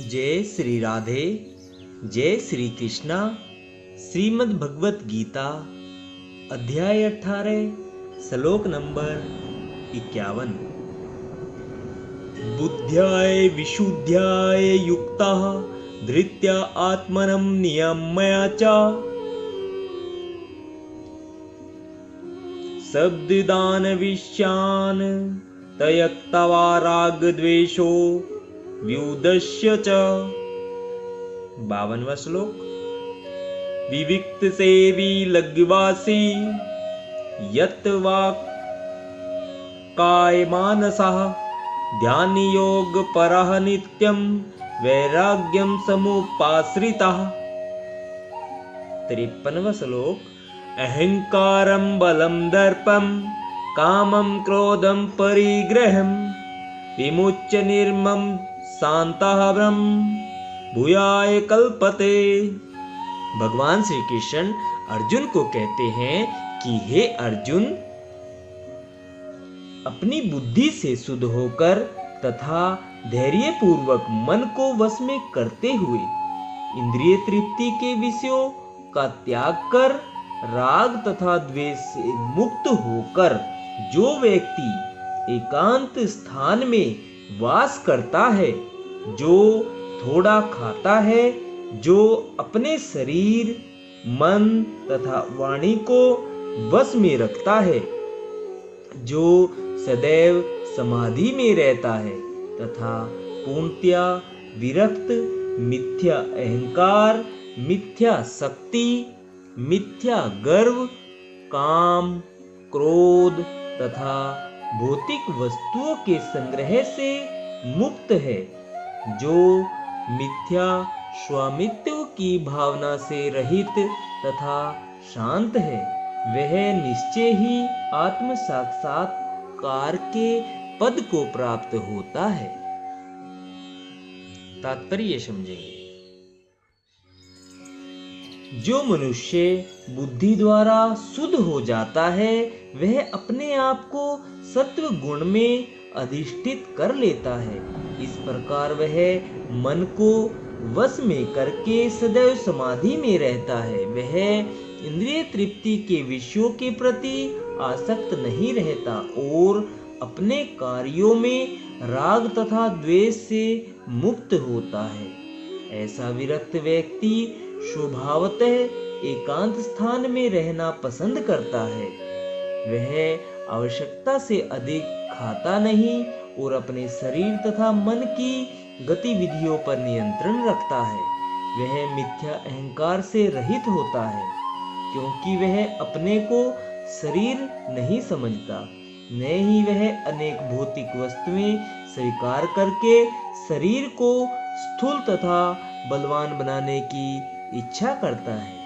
जय श्री राधे। जय श्री कृष्णा। श्रीमद् भगवत गीता अध्याय 18 श्लोक नंबर 51। बुद्ध्याय विशुद्ध्याय युक्तः धृत्या आत्मनं नियम्य च शब्ददान विषयान् त्यक्त्वा रागद्वेषो व्युदस्य च। 52वां श्लोक। विविक्त सेवी लग्वासी यत् वाक् काय मानसः ध्यान योग परः नित्यं वैराग्यं समुपाश्रितः। 53वां श्लोक। अहंकारं बलं दर्पं कामं क्रोधं परिग्रहं विमुच्य निर्मम शांतः ब्रह्म भूयाय कल्पते। भगवान श्री कृष्ण अर्जुन को कहते हैं कि हे अर्जुन, अपनी बुद्धि से शुद्ध होकर तथा धैर्य पूर्वक मन को वश में करते हुए इंद्रिय तृप्ति के विषयों का त्याग कर राग तथा द्वेष से मुक्त होकर जो व्यक्ति एकांत स्थान में वास करता है, जो थोड़ा खाता है, जो अपने शरीर मन तथा वाणी को वश में रखता है, जो सदैव समाधि में रहता है तथा पूर्णतया विरक्त, मिथ्या अहंकार, मिथ्या शक्ति, मिथ्या गर्व, काम, क्रोध तथा भौतिक वस्तुओं के संग्रह से मुक्त है, जो मिथ्या स्वामित्व की भावना से रहित तथा शांत है, वह निश्चय ही आत्म साक्षात्कार के पद को प्राप्त होता है। तात्पर्य समझेंगे। जो मनुष्य बुद्धि द्वारा शुद्ध हो जाता है, वह अपने आप को सत्व गुण में अधिष्ठित कर लेता है। इस प्रकार वह मन को वश में करके सदैव समाधि में रहता है। वह इंद्रिय तृप्ति के विषयों के प्रति आसक्त नहीं रहता और अपने कार्यों में राग तथा द्वेष से मुक्त होता है। ऐसा विरक्त व्यक्ति स्वभावतः एकांत स्थान में रहना पसंद करता है। वह आवश्यकता से अधिक खाता नहीं और अपने शरीर तथा मन की गतिविधियों पर नियंत्रण रखता है। वह मिथ्या अहंकार से रहित होता है, क्योंकि वह अपने को शरीर नहीं समझता, न ही वह अनेक भौतिक वस्तुएं स्वीकार करके शरीर को स्थूल तथा बलवान बनाने की इच्छा करता है।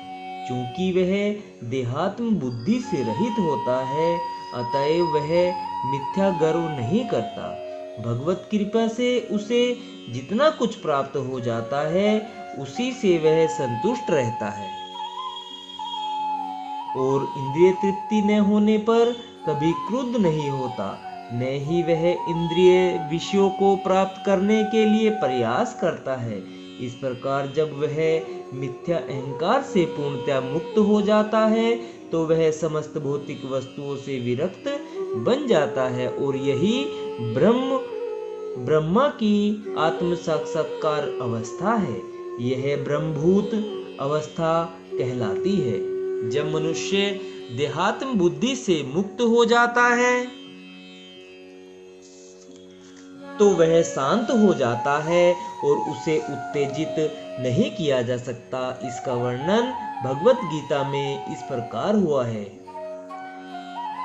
क्योंकि वह देहात्म बुद्धि से रहित होता है, अतएव वह मिथ्या गर्व नहीं करता। भगवत कृपा से उसे जितना कुछ प्राप्त हो जाता है, उसी से वह संतुष्ट रहता है और इंद्रिय तृप्ति न होने पर कभी क्रुद्ध नहीं होता, न ही वह इंद्रिय विषयों को प्राप्त करने के लिए प्रयास करता है। इस प्रकार जब वह मिथ्या अहंकार से पूर्णतया मुक्त हो जाता है, तो वह समस्त भौतिक वस्तुओं से विरक्त बन जाता है और यही ब्रह्मा की आत्म साक्षात्कार अवस्था है। यह ब्रह्मभूत अवस्था कहलाती है। जब मनुष्य देहात्म बुद्धि से मुक्त हो जाता है, तो वह शांत हो जाता है और उसे उत्तेजित नहीं किया जा सकता। इसका वर्णन भगवत गीता में इस प्रकार हुआ है।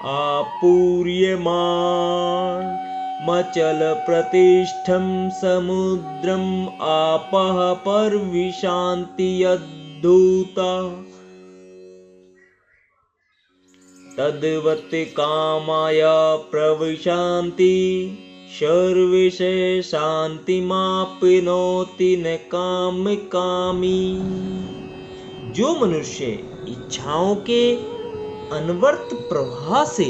आपूर्यमाण मचल प्रतिष्ठम समुद्रम आपः परविशान्ति यद्धूता तद्वत् कामाया प्रविशान्ति सर्वेशे शांतिमाप्नोति न कामी। जो मनुष्य इच्छाओं के अनवर्त प्रवाह से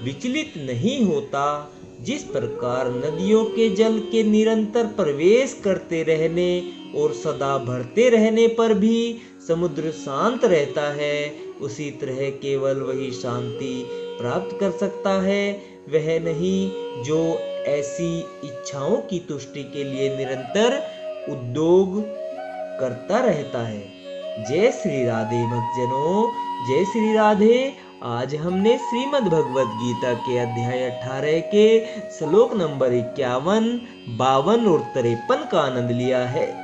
विचलित नहीं होता, जिस प्रकार नदियों के जल के निरंतर प्रवेश करते रहने और सदा बढ़ते रहने पर भी समुद्र शांत रहता है, उसी तरह केवल वही शांति प्राप्त कर सकता है, वह नहीं जो ऐसी इच्छाओं की तुष्टि के लिए निरंतर उद्योग करता रहता है। जय श्री राधे भक्तजनों, जय श्री राधे। आज हमने श्रीमद् भगवद गीता के अध्याय 18 के श्लोक नंबर 51, 52 और 53 का आनंद लिया है।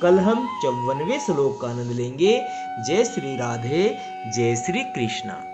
कल हम 54वें श्लोक का आनंद लेंगे। जय श्री राधे, जय श्री कृष्णा।